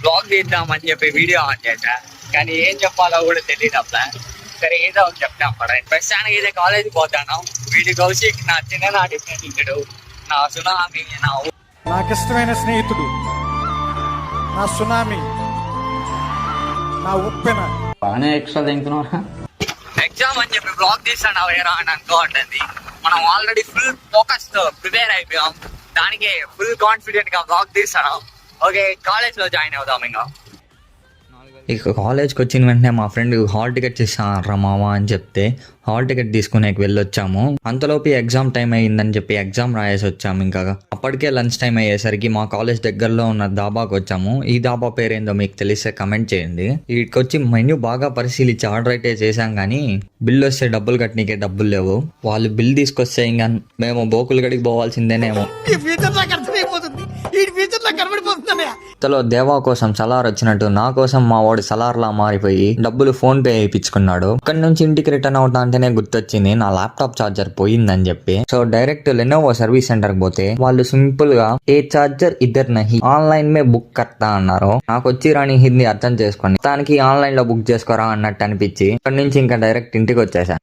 Blog తీద్దామని చెప్పి video on చేశా, కానీ ఏం చెప్పాలో కూడా తెలియదు అట్లా. సరే ఏదో ఒకటి చెప్తాం పడండి. ప్రస్తుతానికి అయితే కాలేజీకి పోతాను. వీడి కౌశిక్ నా చిన్ననాటి స్నేహితుడు, నా సునామీ, నాకు ఇష్టమైన స్నేహితుడు, నా సునామీ, నా ఉప్పెన. బాగానే ఎక్స్ట్రా తింటున్నారా? ఎగ్జామ్ అని చెప్పి బ్లాగ్ తీస్తాను వేరా అని అనుకోవట్లేదు. మనం ఆల్రెడీ ఫుల్ ఫోకస్ తో ప్రిపేర్ అయిపోయాం. దానికి ఫుల్ కాన్ఫిడెంట్ గా బ్లాగ్ తీస్తాను. ఓకే, కాలేజ్ లో జాయిన్ అవుదాం. ఇక కాలేజ్కి వచ్చిన వెంటనే మా ఫ్రెండ్ హాల్ టికెట్స్ ఇస్తానరా మామ అని చెప్తే హాల్ టికెట్ తీసుకునేకి వెళ్ళొచ్చాము. అంతలోపు ఎగ్జామ్ టైం అయ్యిందని చెప్పి ఎగ్జామ్ రాయేసి వచ్చాము. ఇంకా అప్పటికే లంచ్ టైం అయ్యేసరికి మా కాలేజ్ దగ్గరలో ఉన్న దాబాకి వచ్చాము. ఈ దాబా పేరేందో మీకు తెలిస్తే కమెంట్ చేయండి. వీటికి వచ్చి మెన్యూ బాగా పరిశీలించి ఆర్డర్ అయితే చేశాం, కానీ బిల్ వస్తే డబ్బులు కట్టనీకే డబ్బులు లేవు. వాళ్ళు బిల్ తీసుకొస్తే ఇంకా మేము బోకులు గడికి పోవాల్సిందేనేమో. ఇంతలో దేవా కోసం సలార్ వచ్చినట్టు నా కోసం మా వాడు సలార్లా మారిపోయి డబ్బులు ఫోన్ పే వేయించుకున్నాడు. అక్కడి నుంచి ఇంటికి రిటర్న్ అవుతా అంటేనే గుర్తొచ్చింది నా ల్యాప్టాప్ ఛార్జర్ పోయిందని చెప్పి. So direct Lenovo service centre కి పోతే వాళ్ళు సింపుల్ గా ఏ ఛార్జర్ ఇద్దరు నహి ఆన్లైన్ మే బుక్ కర్తా అన్నారు. నాకు వచ్చి రాని హిందీ అర్థం చేసుకొని దానికి ఆన్లైన్ లో బుక్ చేసుకోరా అన్నట్టు అనిపించి అక్కడి నుంచి ఇంకా డైరెక్ట్ ఇంటికి వచ్చేసాను.